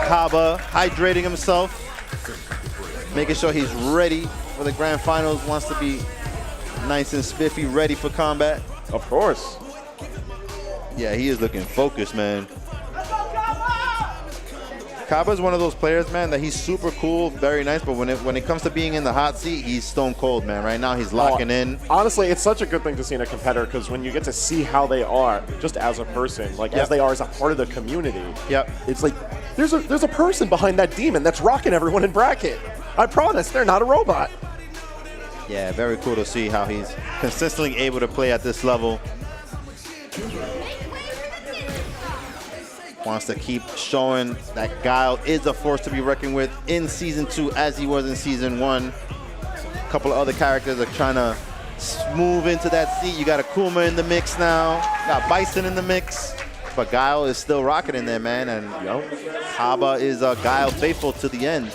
Caba hydrating himself, making sure he's ready for the grand finals, wants to be nice and spiffy, ready for combat. Of course. Yeah, he is looking focused, man. Caba's one of those players, man, that he's super cool, very nice, but when it comes to being in the hot seat, he's stone cold, man. Right now, he's locking in. Honestly, it's such a good thing to see in a competitor because when you get to see how they are just as a person, like as they are as a part of the community, it's like there's a person behind that demon that's rocking everyone in bracket. I promise, they're not a robot. Yeah, very cool to see how he's consistently able to play at this level. Wants to keep showing that Guile is a force to be reckoned with in Season 2 as he was in Season 1. A couple of other characters are trying to move into that seat. You got Akuma in the mix now. Got Bison in the mix. But Guile is still rocking in there, man. And Caba is Guile faithful to the end.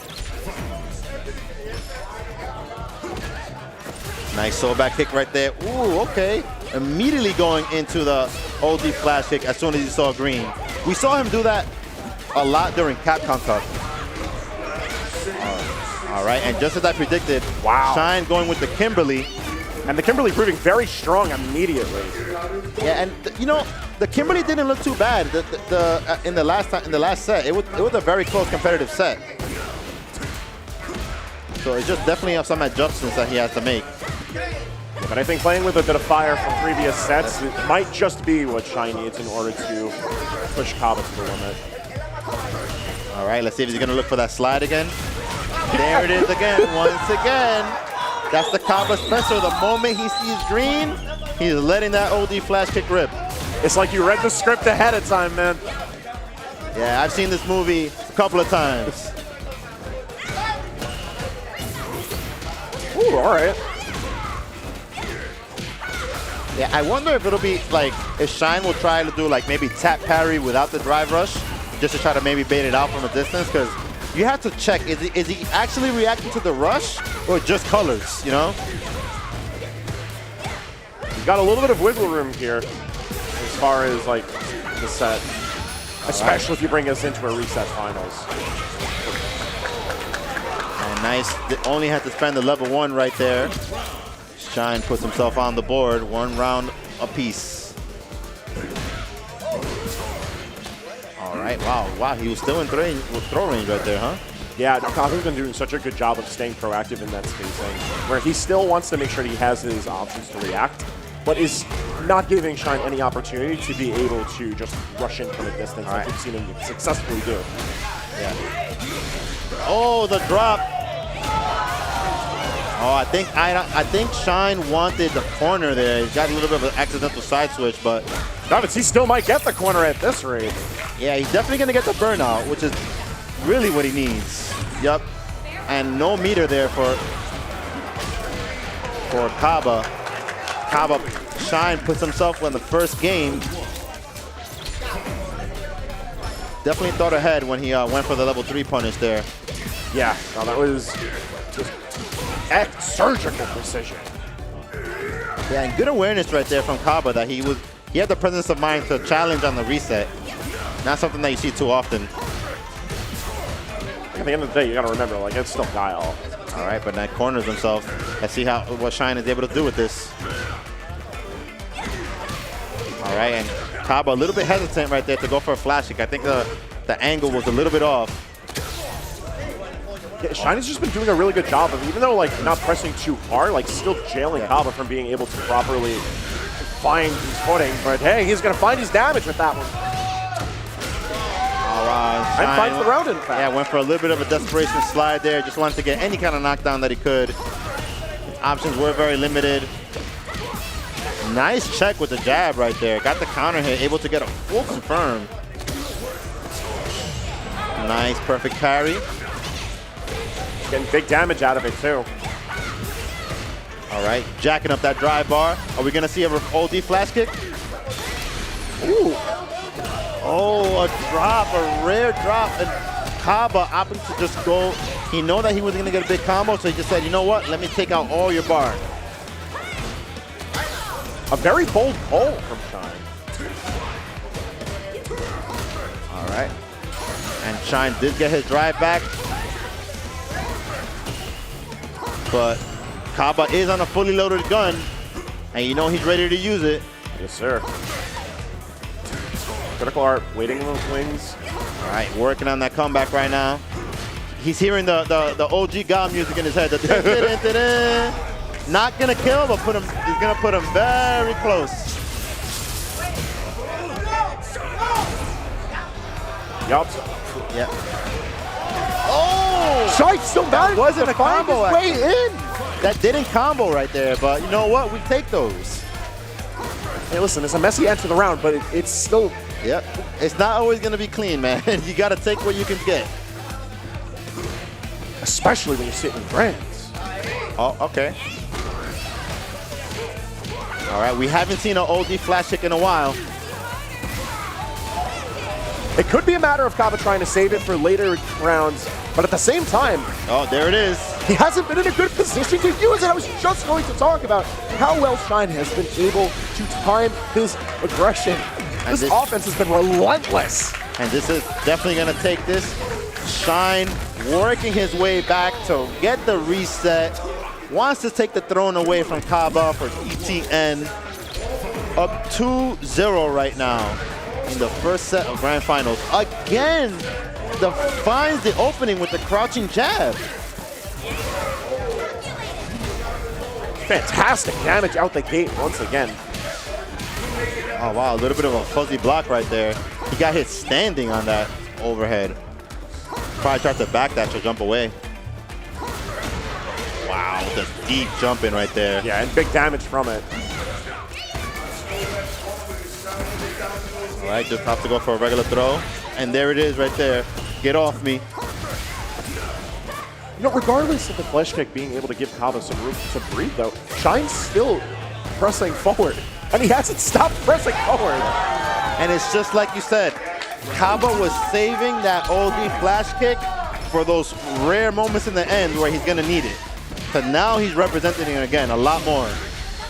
Nice soul back kick right there. Ooh, okay. Immediately going into the OD flash kick as soon as he saw green. We saw him do that a lot during Capcom Cup. All right, and just as I predicted, Shine going with the Kimberly. And the Kimberly proving very strong immediately. Yeah, and you know, the Kimberly didn't look too bad. In the last set, it was a very close competitive set. So it's just definitely some adjustments that he has to make. But I think playing with a bit of fire from previous sets, it might just be what Shine needs in order to push Caba to the limit. All right, let's see if he's gonna look for that slide again. There it is again, once again. That's the Caba special. The moment he sees green, he's letting that OD flash kick rip. It's like you read the script ahead of time, man. Yeah, I've seen this movie a couple of times. Ooh, all right. Yeah, I wonder if it'll be like, if Shine will try to do like maybe tap parry without the drive rush, just to try to maybe bait it out from a distance, because you have to check, is he actually reacting to the rush or just colors, you know? You've got a little bit of wiggle room here as far as like the set, especially if you bring us into a reset finals. And nice, they only had to spend the level 1 right there. Shine puts himself on the board, 1 round apiece. All right, wow, he was still in throw range right there, huh? Yeah, Nakaku's been doing such a good job of staying proactive in that spacing, where he still wants to make sure he has his options to react, but is not giving Shine any opportunity to be able to just rush in from a distance like we've seen him successfully do. Yeah. Oh, the drop. Oh, I think Shine wanted the corner there. He got a little bit of an accidental side switch, but Travis, he still might get the corner at this rate. Yeah, he's definitely gonna get the burnout, which is really what he needs. Yep. And no meter there for Caba. Shine puts himself in the first game. Definitely thought ahead when he went for the level 3 punish there. Yeah, no, that was just surgical precision. Yeah, and good awareness right there from Caba that he had the presence of mind to challenge on the reset. Not something that you see too often. At the end of the day, you gotta remember, like, it's still Guile. All right, but that corners himself. Let's see what Shine is able to do with this. All right, and Caba a little bit hesitant right there to go for a flash kick. I think the angle was a little bit off. Yeah, Shine has just been doing a really good job of, even though like not pressing too hard, like still jailing Caba from being able to properly find his footing. But hey, he's gonna find his damage with that one. All right, and finds the round in fact. Yeah, went for a little bit of a desperation slide there. Just wanted to get any kind of knockdown that he could. His options were very limited. Nice check with the jab right there. Got the counter hit, able to get a full confirm. Nice, perfect parry. Getting big damage out of it too. All right, jacking up that drive bar. Are we gonna see a OD flash kick? Ooh. Oh, a drop, a rare drop. And Caba opting to just go. He knew that he was gonna get a big combo, so he just said, you know what? Let me take out all your bar. A very bold pull from Shine. All right. And Shine did get his drive back, but Caba is on a fully loaded gun, and you know he's ready to use it. Yes, sir. Critical Art waiting in those wings. All right, working on that comeback right now. He's hearing the OG God music in his head. Not gonna kill, but he's gonna put him very close. Yup. Yeah. Oh! Shine still managed wasn't to a find combo, his way in. That didn't combo right there, but you know what? We take those. Hey, listen, it's a messy end to the round, but it's still... Yep. It's not always gonna be clean, man. You gotta take what you can get. Especially when you're sitting in grands. Oh, okay. All right, we haven't seen an OD flash kick in a while. It could be a matter of Caba trying to save it for later rounds, but at the same time, Oh, there it is. he hasn't been in a good position to use it. I was just going to talk about how well Shine has been able to time his aggression. This offense has been relentless. And this is definitely gonna take this. Shine working his way back to get the reset. Wants to take the throne away from Caba for DTN. Up 2-0 right now in the first set of Grand Finals. Again, finds the opening with the crouching jab. Fantastic damage out the gate once again. Oh wow, a little bit of a fuzzy block right there. He got hit standing on that overhead. Probably tried to back that to jump away. Wow, the deep jump in right there. Yeah, and big damage from it. All right, just have to go for a regular throw. And there it is right there. Get off me. You know, regardless of the flesh kick being able to give Caba some room to breathe, though, Shine's still pressing forward. And he hasn't stopped pressing forward. And it's just like you said, Caba was saving that OD flash kick for those rare moments in the end where he's gonna need it. But now he's representing it again a lot more.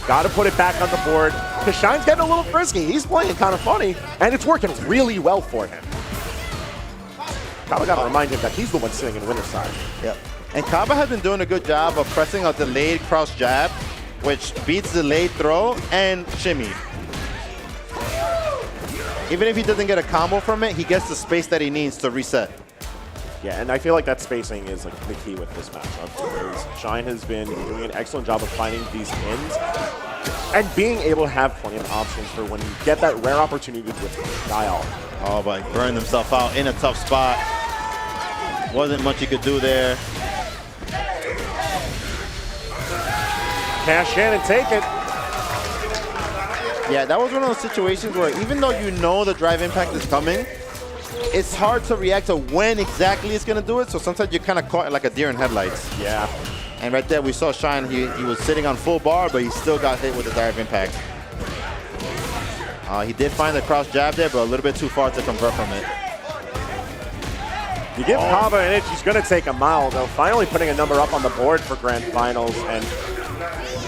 Got to put it back on the board, because Shine's getting a little frisky. He's playing kind of funny, and it's working really well for him. Caba got to remind him that he's the one sitting in winner's side. Yep. And Caba has been doing a good job of pressing a delayed crouch jab, which beats delayed throw and shimmy. Even if he doesn't get a combo from it, he gets the space that he needs to reset. Yeah, and I feel like that spacing is like the key with this matchup, because Shine has been doing an excellent job of finding these ins and being able to have plenty of options for when you get that rare opportunity with Dial. Oh, but he burned himself out in a tough spot. Wasn't much he could do there. Cash in and take it. Yeah, that was one of those situations where even though you know the drive impact is coming, it's hard to react to when exactly it's going to do it, so sometimes you're kind of caught like a deer in headlights. Yeah. And right there we saw Shine, he was sitting on full bar, but he still got hit with the drive impact. He did find the cross jab there, but a little bit too far to convert from it. You give Caba an inch, he's going to take a mile, though. Finally putting a number up on the board for Grand Finals, and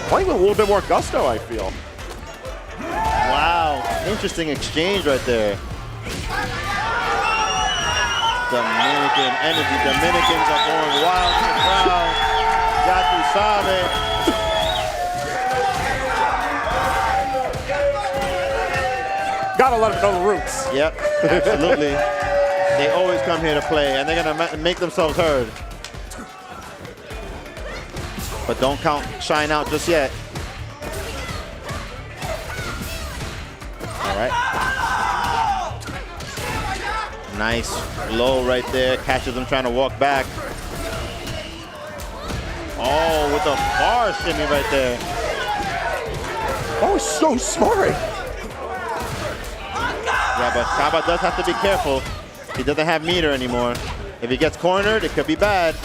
playing with a little bit more gusto, I feel. Wow, interesting exchange right there. Dominican energy. Dominicans are going wild in the crowd. Ya tu sabe. Gotta let them know the roots. Yep, absolutely. They always come here to play, and they're gonna make themselves heard. But don't count Shine out just yet. All right. Nice low right there. Catches him trying to walk back. Oh, with a bar shimmy right there. Oh, so smart. Yeah, but Caba does have to be careful. He doesn't have meter anymore. If he gets cornered, it could be bad.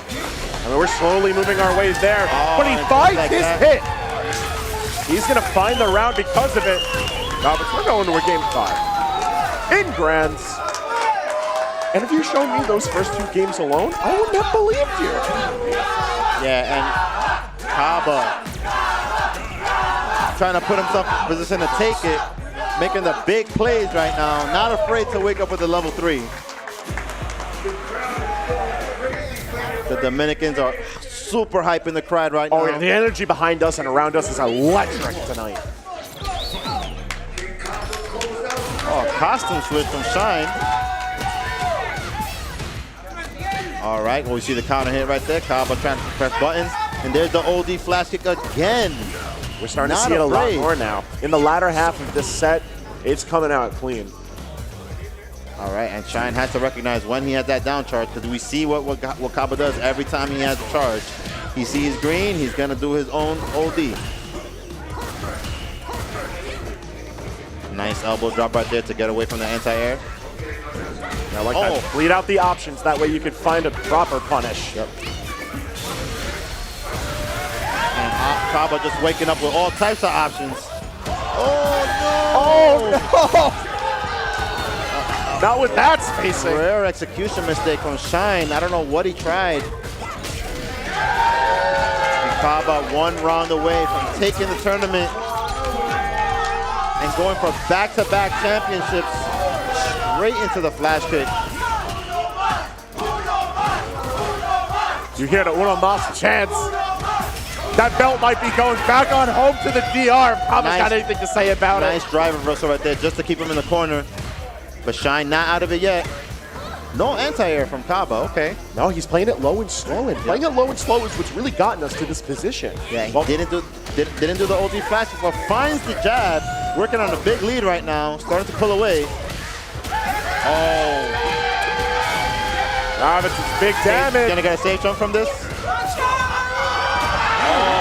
I mean, we're slowly moving our ways there, but he finds his hit. He's going to find the round because of it. But we're going to a game 5. In grands. And if you showed me those first 2 games alone, I wouldn't have believed you. Yeah, and Caba trying to put himself in position to take it. making the big plays right now. Not afraid to wake up with the level 3. The Dominicans are super hyping the crowd right now. Oh, yeah, the energy behind us and around us is electric tonight. Oh, costume switch from Shine. All right, well, we see the counter hit right there. Caba trying to press buttons. And there's the OD flash kick again. We're starting to see it a lot more now. In the latter half of this set, it's coming out clean. All right, and Shine has to recognize when he has that down charge, because we see what Caba does every time he has a charge. He sees green, he's going to do his own OD. Nice elbow drop right there to get away from the anti-air. I like that. Bleed out the options. That way you could find a proper punish. Yep. And Caba just waking up with all types of options. Oh, no! Oh, no! Not with that spacing. Rare execution mistake from Shine. I don't know what he tried. And Caba one round away from taking the tournament and going for back-to-back championships straight into the flash kick. You hear the uno mas chance. That belt might be going back on home to the DR. If Caba's got anything to say about it. Nice drive reversal right there just to keep him in the corner. But Shine not out of it yet. No anti-air from Caba, okay. No, he's playing it low and slow. And playing it low and slow is what's really gotten us to this position. Yeah, he didn't do the OD flash, but finds the jab. Working on a big lead right now. Starting to pull away. Oh. It's big damage. Gonna get a safe jump from this.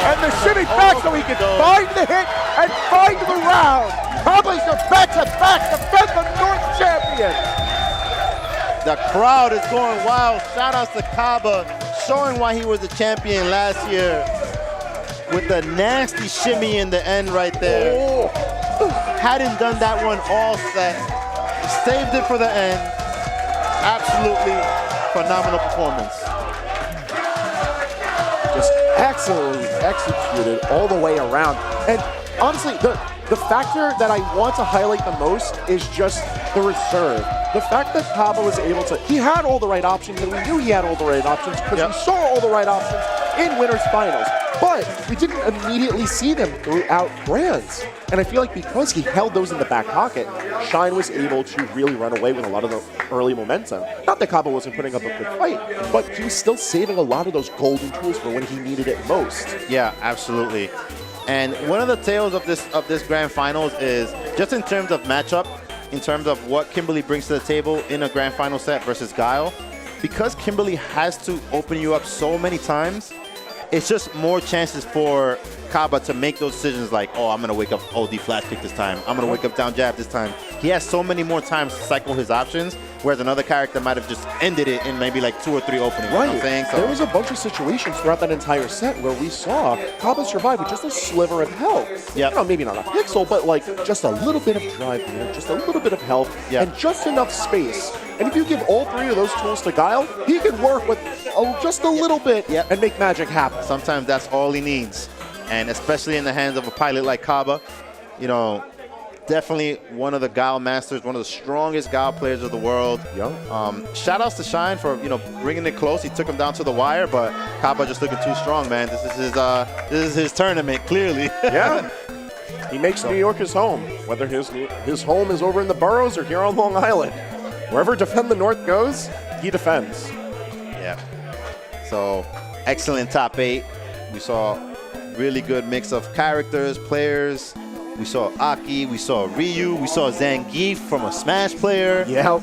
And the shimmy back so he can find the hit and find the round. Caba's the back-to-back defend the North champion. The crowd is going wild. Shout outs to Caba, showing why he was the champion last year with the nasty shimmy in the end right there. Oh. Hadn't done that one all set. Saved it for the end. Absolutely phenomenal performance. Just excellently executed all the way around. And honestly, the factor that I want to highlight the most is just the reserve. The fact that Caba was able to, he had all the right options, and we knew he had all the right options because we saw all the right options in winners finals. But we didn't immediately see them throughout grands. And I feel like because he held those in the back pocket, Shine was able to really run away with a lot of the early momentum. Not that Caba wasn't putting up a good fight, but he was still saving a lot of those golden tools for when he needed it most. Yeah, absolutely. And one of the tales of this grand finals is just in terms of matchup, in terms of what Kimberly brings to the table in a grand final set versus Guile, because Kimberly has to open you up so many times, it's just more chances for Caba to make those decisions like, oh, I'm going to wake up OD flash kick this time. I'm going to wake up down jab this time. He has so many more times to cycle his options, whereas another character might have just ended it in maybe like 2 or 3 openings. Right. You know what I'm saying? So there was a bunch of situations throughout that entire set where we saw Caba survive with just a sliver of health. Yep. You know, maybe not a pixel, but like just a little bit of drive, just a little bit of health, and just enough space. And if you give all 3 of those tools to Guile, he can work with just a little bit and make magic happen. Sometimes that's all he needs. And especially in the hands of a pilot like Caba, you know, definitely one of the Guile masters, one of the strongest Guile players of the world. Shout outs to Shine for, you know, bringing it close. He took him down to the wire, but Caba just looking too strong, man. This is his tournament, clearly. Yeah. He makes New York his home, whether his home is over in the boroughs or here on Long Island. Wherever Defend the North goes, he defends. Yeah. So, excellent top 8. We saw really good mix of characters, players. We saw Aki, we saw Ryu, we saw Zangief from a Smash player. Yeah.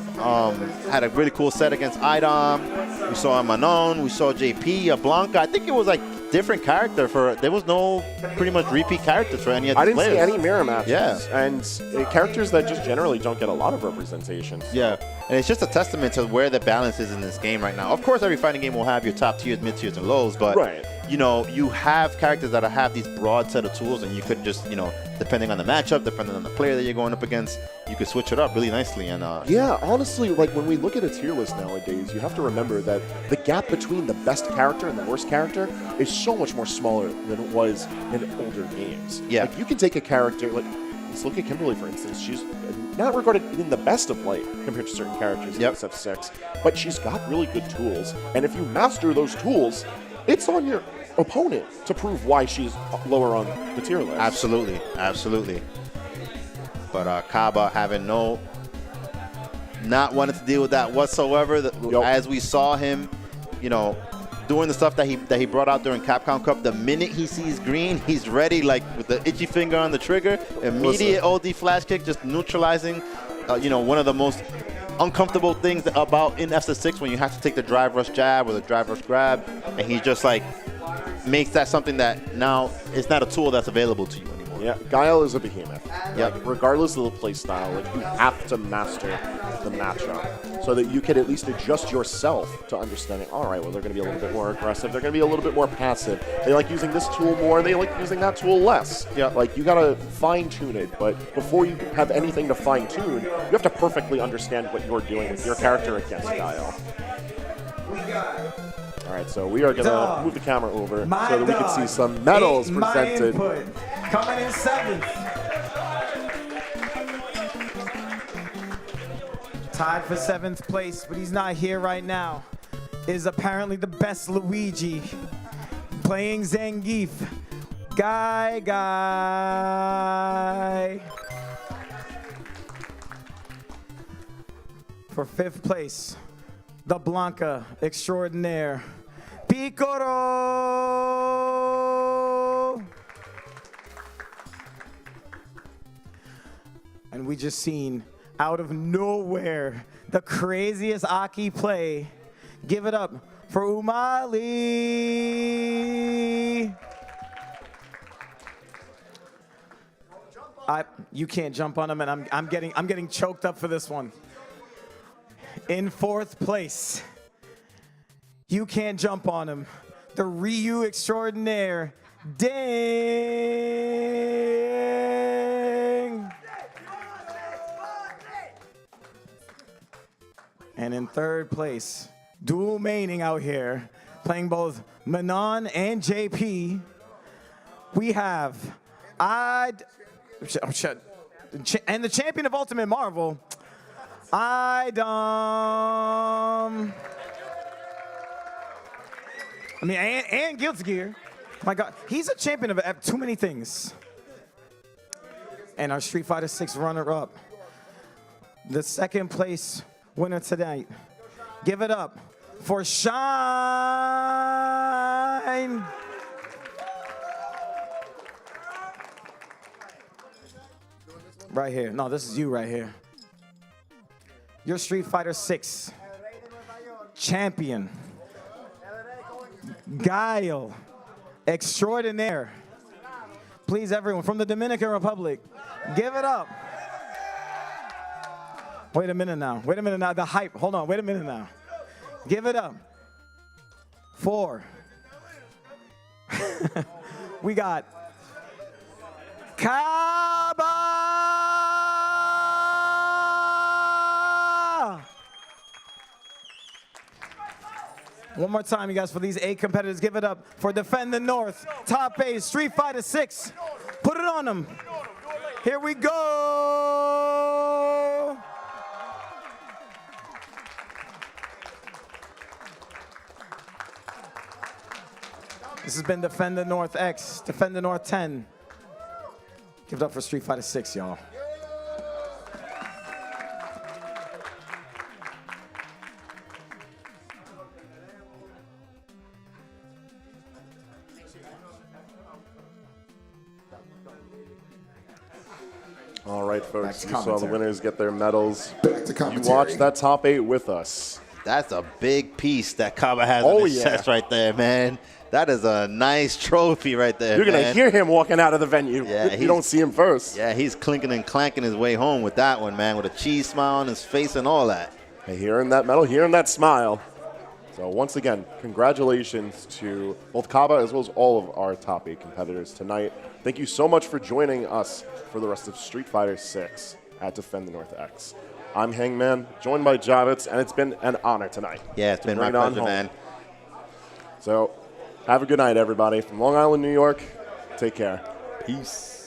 Had a really cool set against Idom. We saw Manon, we saw JP, Blanca. I think it was like different character for, there was no pretty much repeat characters for any of the players. I didn't see any mirror matches. Yeah. And characters that just generally don't get a lot of representation. Yeah. And it's just a testament to where the balance is in this game right now. Of course, every fighting game will have your top tiers, mid tiers, and lows, but you know, you have characters that have these broad set of tools, and you could just, you know, depending on the matchup, depending on the player that you're going up against, you could switch it up really nicely. And yeah, honestly, like when we look at a tier list nowadays, you have to remember that the gap between the best character and the worst character is so much more smaller than it was in older games. Yeah. Like you can take a character, like So look at Kimberly, for instance. She's not regarded in the best of light compared to certain characters in SF6, but she's got really good tools. And if you master those tools, it's on your opponent to prove why she's lower on the tier list. Absolutely, absolutely. But Caba having not wanting to deal with that whatsoever. As we saw him, doing the stuff that he brought out during Capcom Cup, the minute he sees green, he's ready, like with the itchy finger on the trigger. Immediate OD flash kick, just neutralizing, one of the most uncomfortable things about in FS6 when you have to take the drive rush jab or the drive rush grab, and he just like makes that something that now it's not a tool that's available to you anymore. Yeah, Guile is a behemoth. Like, regardless of the play style, like, you have to master the matchup so that you can at least adjust yourself to understanding, all right, well, they're going to be a little bit more aggressive. They're going to be a little bit more passive. They like using this tool more. They like using that tool less. Yeah. Like, you got to fine-tune it. But before you have anything to fine-tune, you have to perfectly understand what you're doing with your character against Guile. All right, so we are going to move the camera over so that we can see some medals presented. Coming in 7th. Tied for 7th place, but he's not here right now, is apparently the best Luigi, playing Zangief. Guy. For 5th place, the Blanca extraordinaire, Picoro. And we just seen, out of nowhere, the craziest Aki play. Give it up for Umali. You can't jump on him, and I'm getting choked up for this one. In 4th place, you can't jump on him, the Ryu extraordinaire, Ding. And in 3rd place, dual maining out here, playing both Manon and JP, we have and the champion of Ultimate Marvel, and Guilty Gear. My God, he's a champion of too many things. And our Street Fighter 6 runner-up, the 2nd place winner tonight. Give it up for Shine. Right here. No, this is you right here. Your Street Fighter 6 champion, Guile extraordinaire. Please, everyone, from the Dominican Republic, give it up. Wait a minute now. The hype. Hold on. Wait a minute now. Give it up for. We got Caba. One more time, you guys, for these 8 competitors. Give it up for Defend the North, Top 8, Street Fighter 6. Put it on them. Here we go. This has been Defend the North X, Defend the North 10. Give it up for Street Fighter 6, y'all. All right, folks, you saw the winners get their medals. You You watched that top 8 with us. That's a big piece that Caba has on his chest right there, man. That is a nice trophy right there, You're going to hear him walking out of the venue. Yeah, you don't see him first. Yeah, he's clinking and clanking his way home with that one, man, with a cheese smile on his face and all that. Hey, hearing that medal, hearing that smile. So once again, congratulations to both Caba as well as all of our top 8 competitors tonight. Thank you so much for joining us for the rest of Street Fighter 6 at Defend the North X. I'm Hangman, joined by Javits, and it's been an honor tonight. Yeah, it's been my pleasure, man. So have a good night, everybody. From Long Island, New York, take care. Peace.